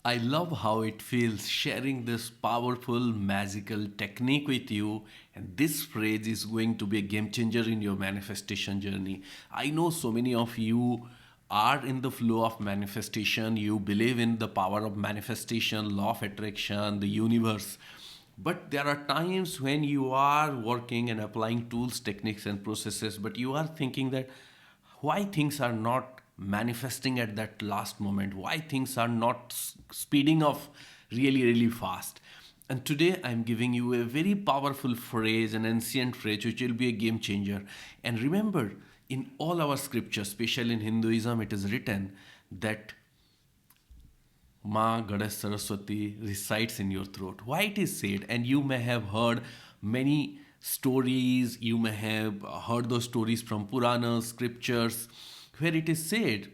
I love how it feels sharing this powerful magical technique with you. And this phrase is going to be a game changer in your manifestation journey. I know so many of you are in the flow of manifestation. You believe in the power of manifestation, law of attraction, the universe. But there are times when you are working and applying tools, techniques, and processes, but you are thinking that why things are not manifesting at that last moment, why things are not speeding up really, really fast. And today I'm giving you a very powerful phrase, an ancient phrase, which will be a game changer. And remember, in all our scriptures, especially in Hinduism, it is written that Ma Goddess Saraswati resides in your throat. Why it is said, and you may have heard many stories, you may have heard those stories from Puranas, scriptures, where it is said,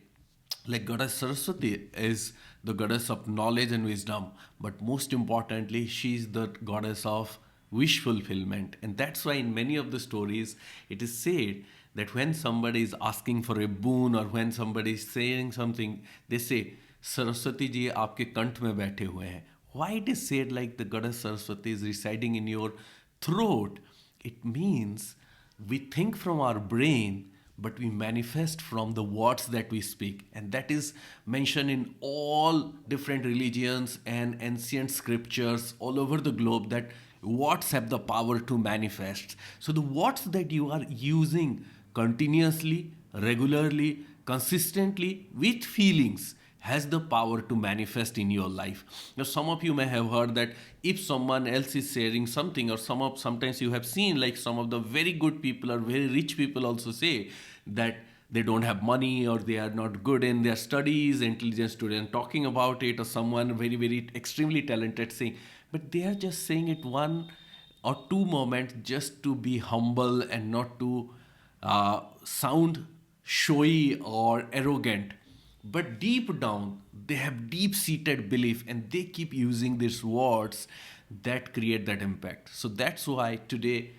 like Goddess Saraswati is the goddess of knowledge and wisdom, but most importantly, she is the goddess of wish fulfillment. And that's why in many of the stories, it is said that when somebody is asking for a boon or when somebody is saying something, they say, Saraswati ji आपके कंठ में बैठे हुए हैं. Why it is said like the goddess Saraswati is residing in your throat? It means we think from our brain, but we manifest from the words that we speak. And that is mentioned in all different religions and ancient scriptures all over the globe, that words have the power to manifest. So the words that you are using continuously, regularly, consistently, with feelings, has the power to manifest in your life. Now, some of you may have heard that if someone else is sharing something, or sometimes you have seen like some of the very good people or very rich people also say that they don't have money or they are not good in their studies, intelligent student talking about it, or someone very, very extremely talented saying, but they are just saying it one or two moments just to be humble and not to sound showy or arrogant. But deep down, they have deep seated belief and they keep using these words that create that impact. So that's why today,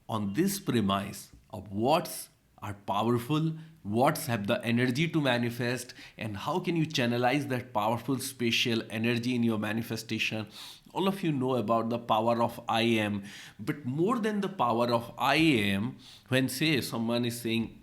on this premise of words are powerful, words have the energy to manifest, and how can you channelize that powerful spatial energy in your manifestation? All of you know about the power of I am, but more than the power of I am, when say someone is saying,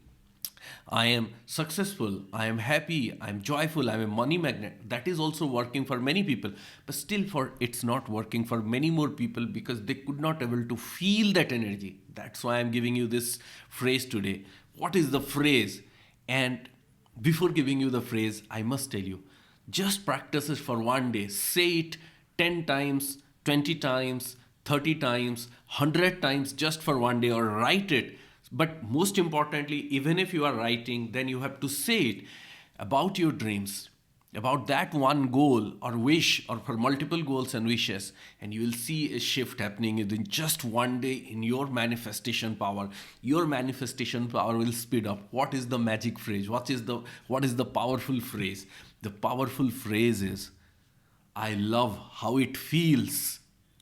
I am successful, I am happy, I am joyful, I am a money magnet. That is also working for many people. But still for it's not working for many more people because they could not able to feel that energy. That's why I'm giving you this phrase today. What is the phrase? And before giving you the phrase, I must tell you, just practice it for one day. Say it 10 times, 20 times, 30 times, 100 times just for one day, or write it. But most importantly, even if you are writing, then you have to say it about your dreams, about that one goal or wish, or for multiple goals and wishes, and you will see a shift happening in just one day in your manifestation power. Your manifestation power will speed up. What is the magic phrase? What is the powerful phrase? The powerful phrase is, I love how it feels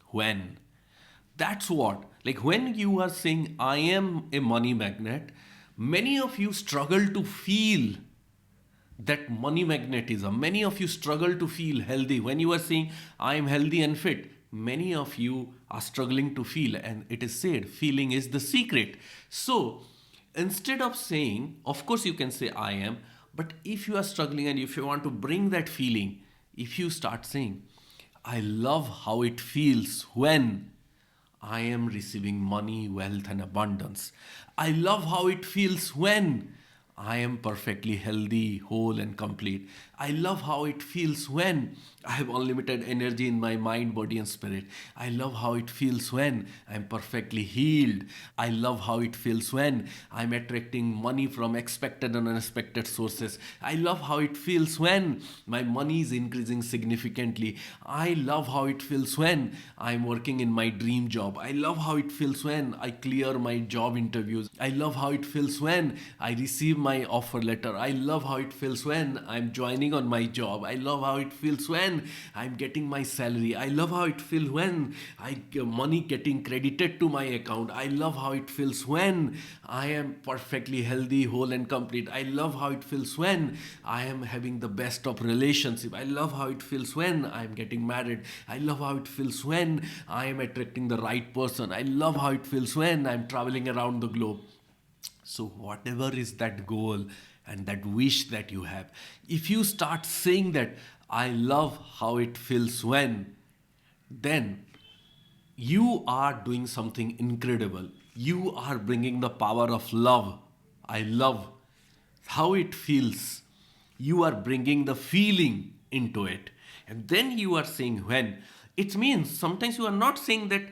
when. That's what. Like when you are saying, I am a money magnet, many of you struggle to feel that money magnetism. Many of you struggle to feel healthy. When you are saying, I am healthy and fit, many of you are struggling to feel. And it is said, feeling is the secret. So instead of saying, of course, you can say, I am, but if you are struggling and if you want to bring that feeling, if you start saying, I love how it feels when I am receiving money, wealth, and abundance. I love how it feels when I am perfectly healthy, whole, and complete. I love how it feels when I have unlimited energy in my mind, body, and spirit. I love how it feels when I'm perfectly healed. I love how it feels when I'm attracting money from expected and unexpected sources. I love how it feels when my money is increasing significantly. I love how it feels when I'm working in my dream job. I love how it feels when I clear my job interviews. I love how it feels when I receive my offer letter. I love how it feels when I'm joining on my job. I love how it feels when I'm getting my salary. I love how it feels when money getting credited to my account. I love how it feels when I am perfectly healthy, whole and complete. I love how it feels when I am having the best of relationship. I love how it feels when I'm getting married. I love how it feels when I am attracting the right person. I love how it feels when I'm traveling around the globe. So, whatever is that goal and that wish that you have, if you start saying that, I love how it feels when, then you are doing something incredible. You are bringing the power of love. I love how it feels. You are bringing the feeling into it. And then you are saying when. It means sometimes you are not saying that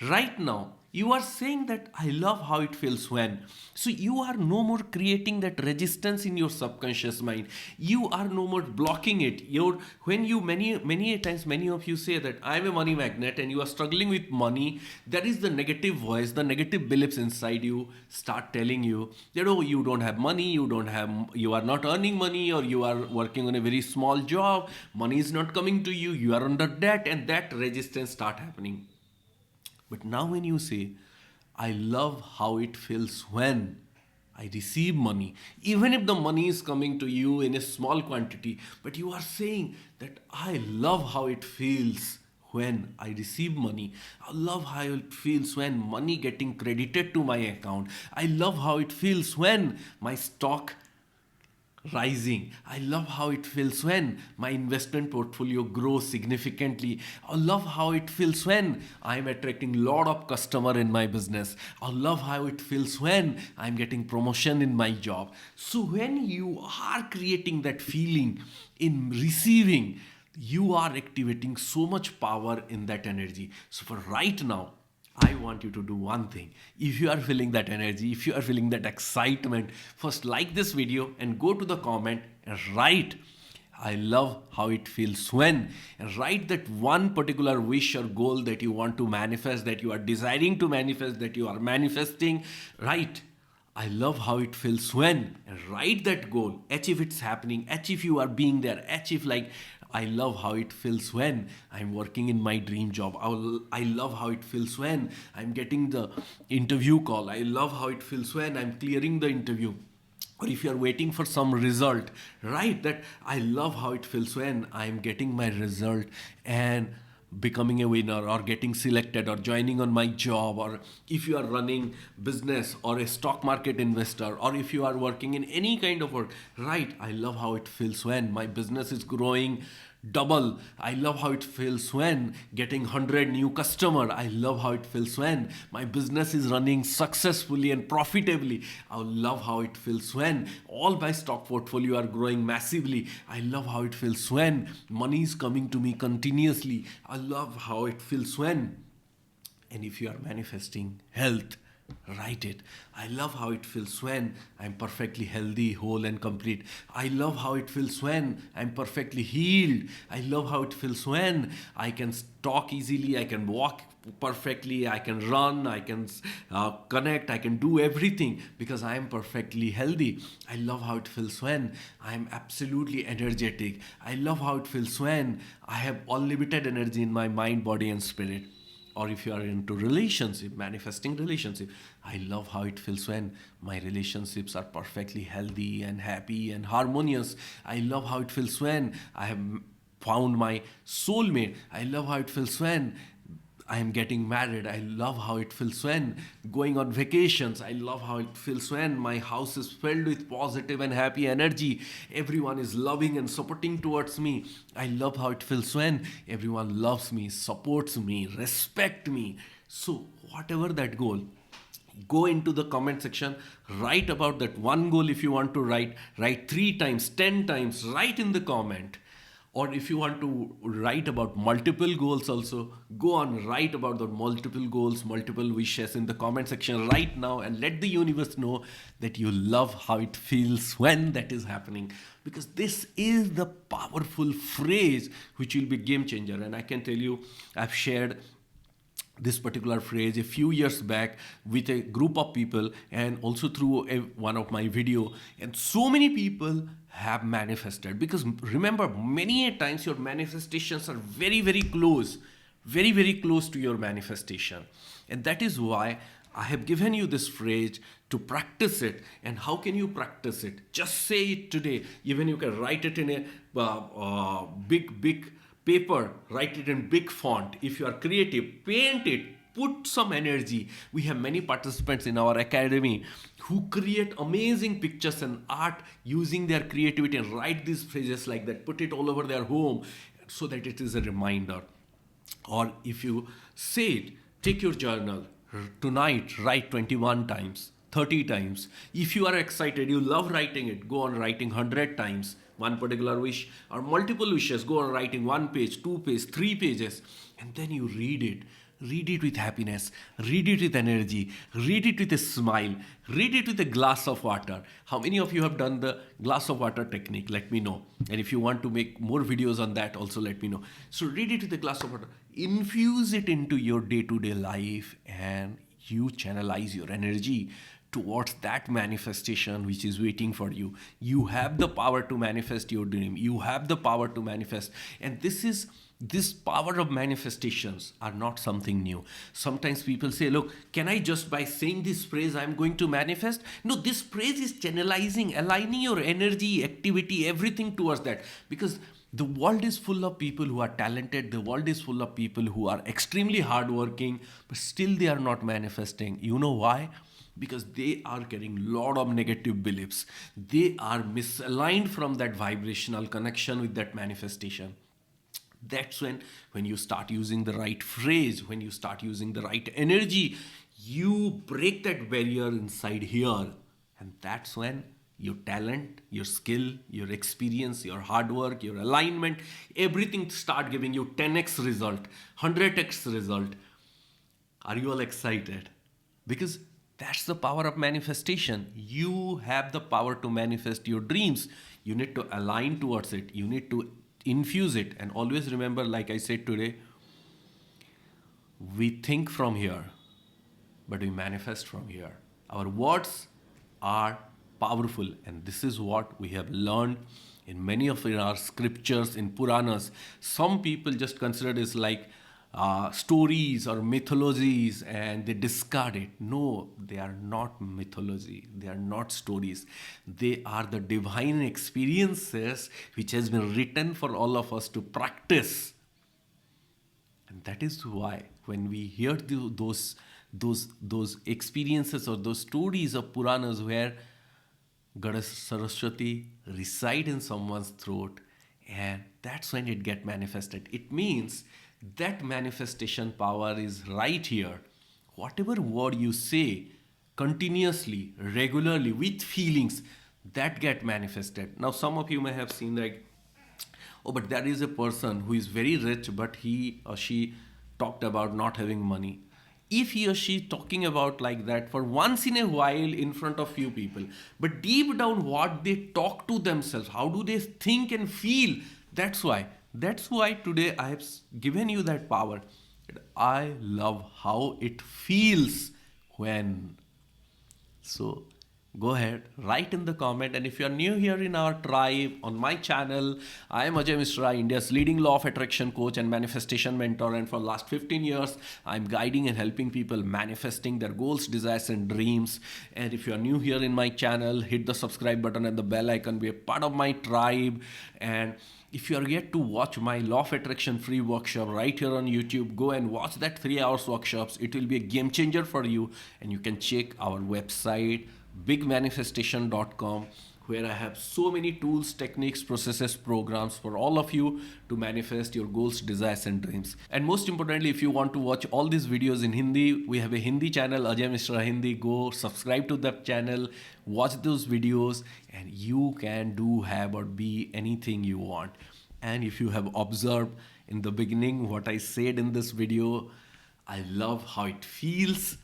right now. You are saying that I love how it feels when. So you are no more creating that resistance in your subconscious mind. You are no more blocking it. When you many a times many of you say that I'm a money magnet and you are struggling with money, that is the negative voice, the negative beliefs inside you start telling you that, oh, you don't have money, you are not earning money, or you are working on a very small job, money is not coming to you, you are under debt, and that resistance start happening. But now, when you say, I love how it feels when I receive money, even if the money is coming to you in a small quantity, but you are saying that I love how it feels when I receive money. I love how it feels when money getting credited to my account. I love how it feels when my stock rising. I love how it feels when my investment portfolio grows significantly. I love how it feels when I'm attracting a lot of customer in my business. I love how it feels when I'm getting promotion in my job. So when you are creating that feeling in receiving, you are activating so much power in that energy. So for right now, I want you to do one thing. If you are feeling that energy, if you are feeling that excitement, first like this video and go to the comment and write, I love how it feels when, and write that one particular wish or goal that you want to manifest, that you are desiring to manifest, that you are manifesting. Write, I love how it feels when, and write that goal. Achieve it's happening. Achieve you are being there. Achieve like, I love how it feels when I'm working in my dream job. I love how it feels when I'm getting the interview call. I love how it feels when I'm clearing the interview. Or if you're waiting for some result, write that I love how it feels when I'm getting my result and becoming a winner, or getting selected, or joining on my job. Or if you are running business or a stock market investor, or if you are working in any kind of work, right, I love how it feels when my business is growing double. I love how it feels when getting 100 new customer. I love how it feels when my business is running successfully and profitably. I love how it feels when all my stock portfolio are growing massively. I love how it feels when money is coming to me continuously. I love how it feels when, and if you are manifesting health, write it. I love how it feels when I'm perfectly healthy, whole, and complete. I love how it feels when I'm perfectly healed. I love how it feels when I can talk easily, I can walk perfectly, I can run, I can connect, I can do everything because I am perfectly healthy. I love how it feels when I am absolutely energetic. I love how it feels when I have unlimited energy in my mind, body, and spirit. Or if you are into relationship, manifesting relationship, I love how it feels when my relationships are perfectly healthy and happy and harmonious. I love how it feels when I have found my soulmate. I love how it feels when I am getting married. I love how it feels when going on vacations. I love how it feels when my house is filled with positive and happy energy. Everyone is loving and supporting towards me. I love how it feels when everyone loves me, supports me, respect me. So whatever that goal, go into the comment section, write about that one goal. If you want to write 3 times, 10 times, write in the comment. Or if you want to write about multiple goals also, go on, write about the multiple goals, multiple wishes in the comment section right now, and let the universe know that you love how it feels when that is happening, because this is the powerful phrase which will be game changer. And I can tell you, I've shared this particular phrase a few years back with a group of people, and also through one of my video, and so many people have manifested. Because remember, many a times your manifestations are very very close, very very close to your manifestation. And that is why I have given you this phrase to practice it. And how can you practice it? Just say it today. Even you can write it in a big paper, write it in big font. If you are creative, paint it, put some energy. We have many participants in our academy who create amazing pictures and art using their creativity, and write these phrases like that, put it all over their home so that it is a reminder. Or if you say it, take your journal tonight, write 21 times, 30 times. If you are excited, you love writing it, go on writing 100 times one particular wish, or multiple wishes, go on writing 1 page, 2 page, 3 pages. And then you read it. Read it with happiness, read it with energy, read it with a smile, read it with a glass of water. How many of you have done the glass of water technique? Let me know. And if you want to make more videos on that, also let me know. So read it with a glass of water, infuse it into your day-to-day life, and you channelize your energy towards that manifestation which is waiting for you. You have the power to manifest your dream. You have the power to manifest. And this power of manifestations are not something new. Sometimes people say, look, can I just by saying this phrase, I'm going to manifest? No, this phrase is channelizing, aligning your energy, activity, everything towards that. Because the world is full of people who are talented. The world is full of people who are extremely hardworking, but still they are not manifesting. You know why? Because they are carrying a lot of negative beliefs. They are misaligned from that vibrational connection with that manifestation. That's when you start using the right phrase, when you start using the right energy, you break that barrier inside here. And that's when your talent, your skill, your experience, your hard work, your alignment, everything start giving you 10x result, 100x result. Are you all excited? Because that's the power of manifestation. You have the power to manifest your dreams. You need to align towards it. You need to infuse it. And always remember, like I said today, we think from here, but we manifest from here. Our words are powerful, and this is what we have learned in many of our scriptures, in Puranas. Some people just consider it as like stories or mythologies, and they discard it. No, they are not mythology. They are not stories. They are the divine experiences which has been written for all of us to practice. And that is why when we hear those experiences or those stories of Puranas where Goddess Saraswati reside in someone's throat, and that's when it get manifested. It means that manifestation power is right here. Whatever word you say continuously, regularly, with feelings, that get manifested. Now, some of you may have seen like, oh, but there is a person who is very rich, but he or she talked about not having money. If he or she talking about like that for once in a while in front of few people, but deep down what they talk to themselves, how do they think and feel? That's why today I have given you that power. I love how it feels when. So go ahead, write in the comment. And if you are new here in our tribe, on my channel, I am Ajay Mishra, India's leading law of attraction coach and manifestation mentor. And for the last 15 years, I'm guiding and helping people manifesting their goals, desires, and dreams. And if you are new here in my channel, hit the subscribe button and the bell icon, be a part of my tribe. And if you are yet to watch my law of attraction free workshop right here on YouTube, go and watch that 3 hours workshops. It will be a game changer for you. And you can check our website, bigmanifestation.com, where I have so many tools, techniques, processes, programs for all of you to manifest your goals, desires, and dreams. And most importantly, if you want to watch all these videos in Hindi, we have a Hindi channel, Ajay Mishra Hindi. Go subscribe to that channel, watch those videos, and you can do, have, or be anything you want. And if you have observed in the beginning what I said in this video, I love how it feels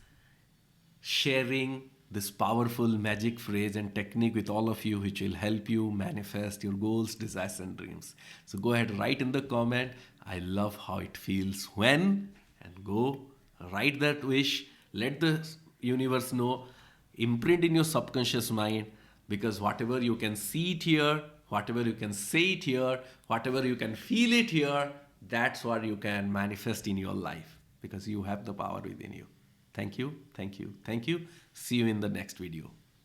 sharing this powerful magic phrase and technique with all of you, which will help you manifest your goals, desires, and dreams. So go ahead, write in the comment, I love how it feels when, and go Write that wish, let the universe know, imprint in your subconscious mind, because whatever you can see it here, whatever you can say it here, whatever you can feel it here, that's what you can manifest in your life, because you have the power within you. Thank you, thank you, thank you. See you in the next video.